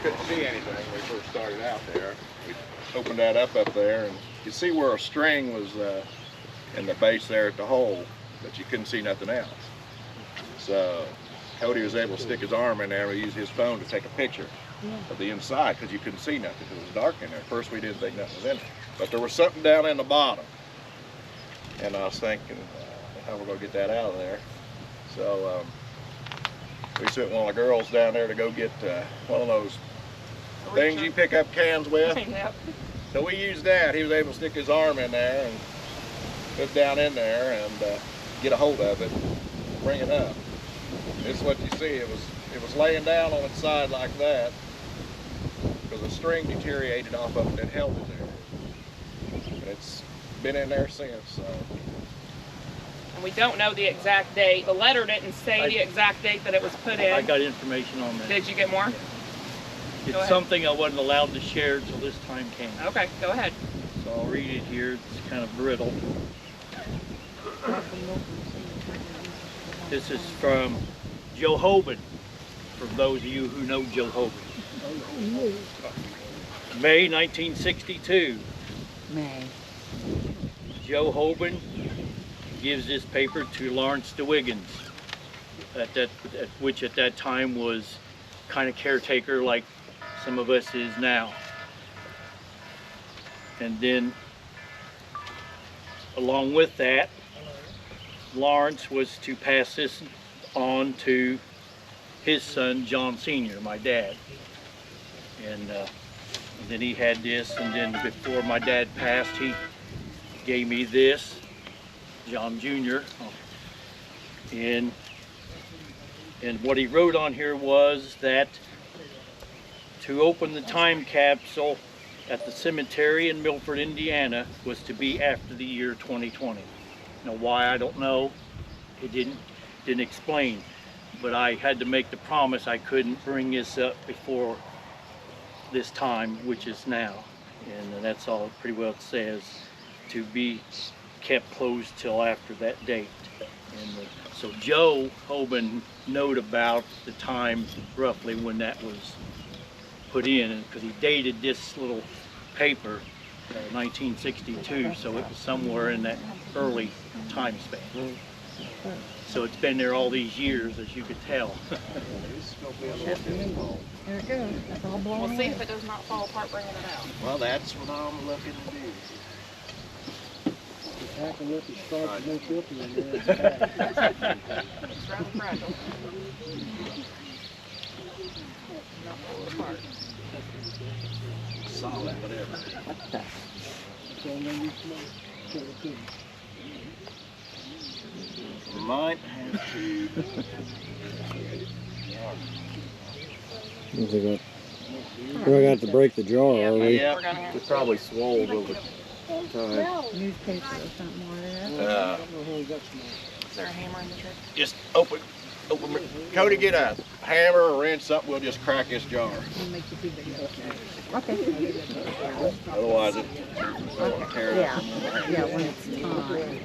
couldn't see anything when we first started out there. We opened that up there, and you could see where a string was in the base there at the hole, but you couldn't see nothing else. So Cody was able to stick his arm in there and use his phone to take a picture of the inside because you couldn't see nothing because it was dark in there. At first we didn't think nothing was in there, but there was something down in the bottom, and I was thinking how we're going to get that out of there. So we sent one of the girls down there to go get one of those things you pick up cans with. Yep. So we used that. He was able to stick his arm in there and get down in there and get a hold of it, bring it up. This is what you see. It was laying down on its side like that because the string deteriorated off of it and held it there. And it's been in there since. So. And we don't know the exact date. The letter didn't say the exact date that it was put in. I got information on that. Did you get more? Yeah. It's something I wasn't allowed to share until this time came. Okay, go ahead. So I'll read it here. It's kind of brittle. This is from Joe Hoban, for those of you who know Joe Hoban. May 1962. May. Joe Hoban gives this paper to Lawrence DeWiggins, which at that time was kind of caretaker like some of us is now. And then along with that, Lawrence was to pass this on to his son John Sr., my dad. And then he had this, and then before my dad passed, he gave me this, John Jr. And what he wrote on here was that to open the time capsule at the cemetery in Milford, Indiana was to be after the year 2020. Now why, I don't know. It didn't explain, but I had to make the promise I couldn't bring this up before this time, which is now. And that's all pretty well it says, to be kept closed till after that date. And so Joe Hoban knowed about the time roughly when that was put in, because he dated this little paper 1962, so it was somewhere in that early time span. So it's been there all these years, as you could tell. There it goes. That's all blown We'll see away. if it does not fall apart bringing it out. Well, that's what I'm looking to do. It's rather fragile. Not fall apart. Solid, whatever. Might have to. We're gonna have to break the jar, are we? Yeah, We're gonna have it probably swelled over time. Newspaper or something more than that. Is there a hammer in the truck? Just open. Cody, get a hammer or wrench, something. We'll just crack this jar. Okay. Otherwise, it will tear it Yeah. up. Yeah, when it's time.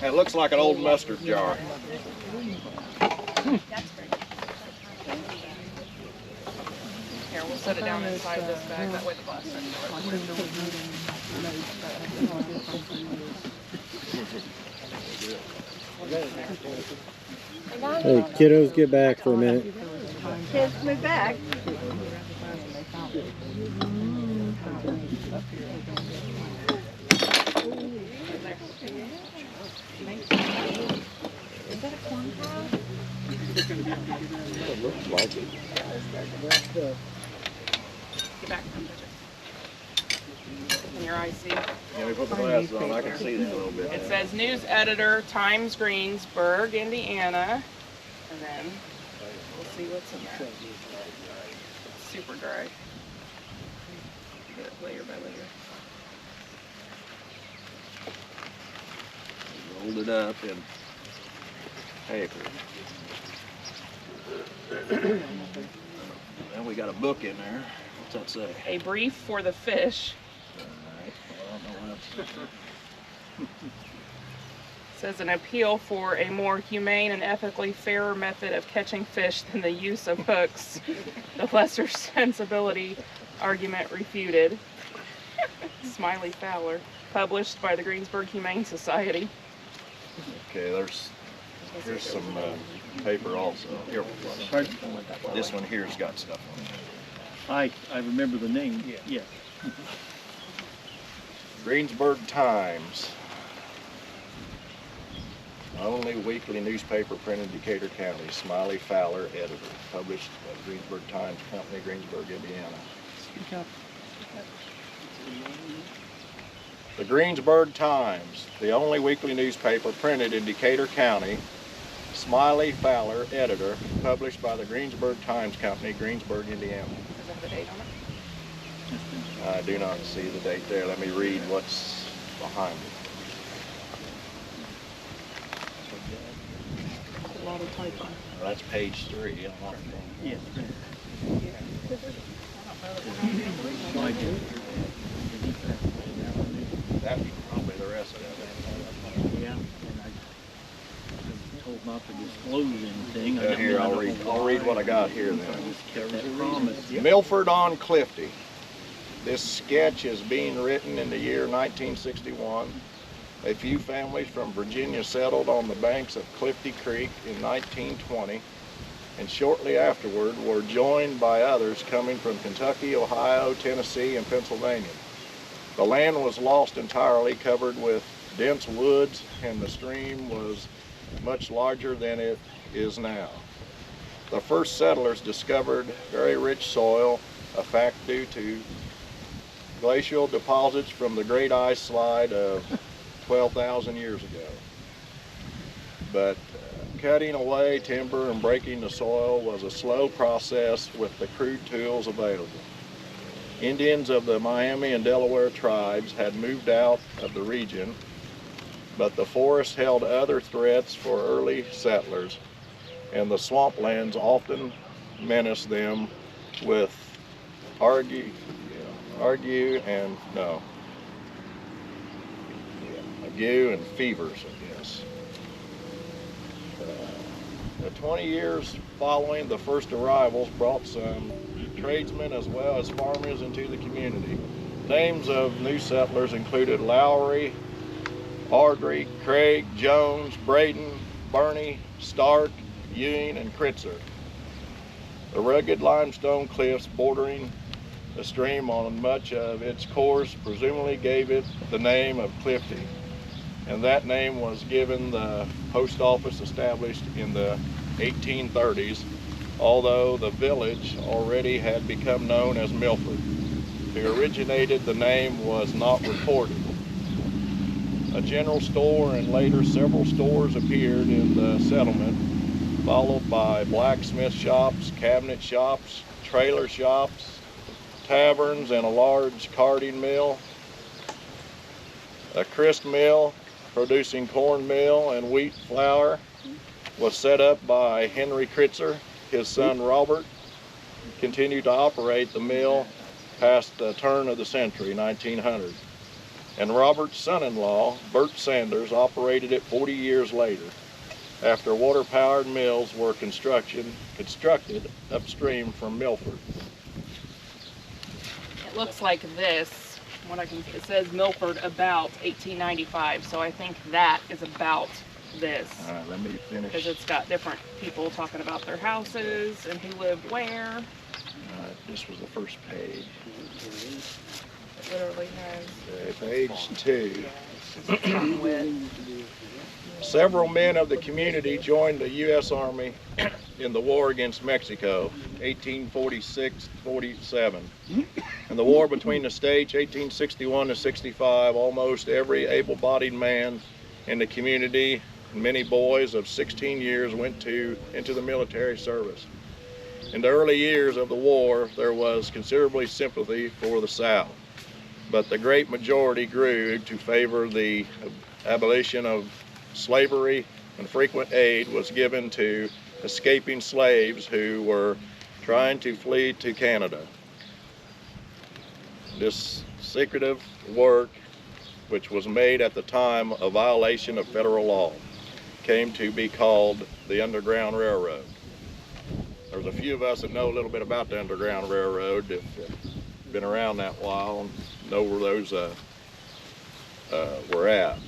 It looks like an old mustard jar. Here, we'll set it down inside this bag. That way the glass Hey, kiddos, get back for a minute. Kids, move back. Is that a corn cob? It looks like it. Get back from in your eye, see? Yeah, we put the glasses on. I can see that a little bit. It says news editor, Times Greensburg, Indiana. And then we'll see what's in there. It's super dry. Get it layer by layer. Rolled it up in paper. And we got a book in there. What's that say? A brief for the fish. Alright, well, I don't know what says an appeal for a more humane and ethically fairer method of catching fish than the use of hooks. The lesser sensibility argument refuted. Smiley Fowler, published by the Greensburg Humane Society. Okay, here's some paper also. Here, this one here's got stuff on it. I remember the name. Yeah. Greensburg Times. Only weekly newspaper printed in Decatur County. Smiley Fowler, editor. Published by Greensburg Times Company, Greensburg, Indiana. Speak up. The Greensburg Times, the only weekly newspaper printed in Decatur County. Smiley Fowler, editor. Published by the Greensburg Times Company, Greensburg, Indiana. Does it have a date on it? I do not see the date there. Let me read what's behind it. A lot of typing. Well, that's page 3. Yes. That'd be probably the rest of it. Yeah. And I told not to disclose anything. Here, I'll read what I got here then. I just kept that promise. Milford on Clifty. This sketch is being written in the year 1961. A few families from Virginia settled on the banks of Clifty Creek in 1920, and shortly afterward were joined by others coming from Kentucky, Ohio, Tennessee, and Pennsylvania. The land was lost entirely, covered with dense woods, and the stream was much larger than it is now. The first settlers discovered very rich soil, a fact due to glacial deposits from the Great Ice Slide of 12,000 years ago. But cutting away timber and breaking the soil was a slow process with the crude tools available. Indians of the Miami and Delaware tribes had moved out of the region, but the forest held other threats for early settlers, and the swamplands often menaced them with ague and fevers, I guess. The 20 years following the first arrivals brought some tradesmen as well as farmers into the community. Names of new settlers included Lowry, Ardrey, Craig, Jones, Braden, Burney, Stark, Ewing, and Kritzer. The rugged limestone cliffs bordering the stream on much of its course presumably gave it the name of Clifty, and that name was given the post office established in the 1830s, although the village already had become known as Milford. Who originated the name was not recorded. A general store and later several stores appeared in the settlement, followed by blacksmith shops, cabinet shops, trailer shops, taverns, and a large carding mill. A grist mill producing cornmeal and wheat flour was set up by Henry Kritzer. His son Robert continued to operate the mill past the turn of the century, 1900. And Robert's son-in-law, Bert Sanders, operated it 40 years later, after water-powered mills were constructed upstream from Milford. It looks like this. What I can see, it says Milford about 1895, so I think that is about this. All right, let me finish. Because it's got different people talking about their houses and who lived where. This was the first page. It literally has Page 2. with Several men of the community joined the U.S. Army in the war against Mexico, 1846-47. In the war between the states, 1861 to 65, almost every able-bodied man in the community, many boys of 16 years, went into the military service. In the early years of the war, there was considerable sympathy for the South, but the great majority grew to favor the abolition of slavery, and frequent aid was given to escaping slaves who were trying to flee to Canada. This secretive work which was made at the time a violation of federal law, came to be called the Underground Railroad. There's a few of us that know a little bit about the Underground Railroad, if you've been around that while, and know where those were at.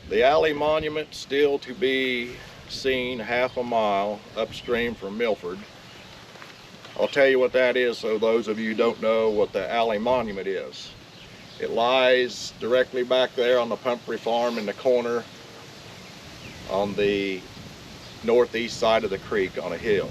The alley monument still to be seen half a mile upstream from Milford. I'll tell you what that is, so those of you who don't know what the alley monument is. It lies directly back there on the Pumphrey farm in the corner on the northeast side of the creek on a hill.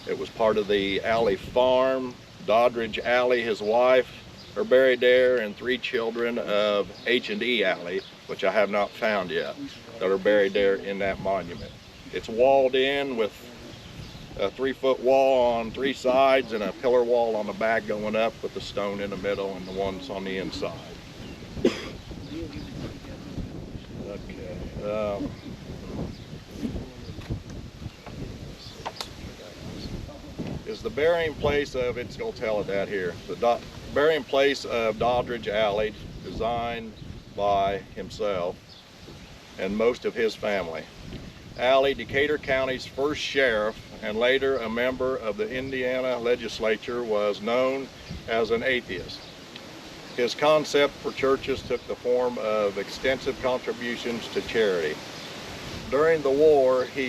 It was part of the alley farm. Doddridge Alley, his wife, are buried there, and 3 children of H&E Alley, which I have not found yet, that are buried there in that monument. It's walled in with a 3-foot wall on 3 sides and a pillar wall on the back going up with the stone in the middle and the ones on the inside. Okay. Is the burying place of, it's going to tell it that here, the burying place of Doddridge Alley, designed by himself and most of his family. Alley, Decatur County's first sheriff and later a member of the Indiana legislature, was known as an atheist. His concept for churches took the form of extensive contributions to charity. During the war, he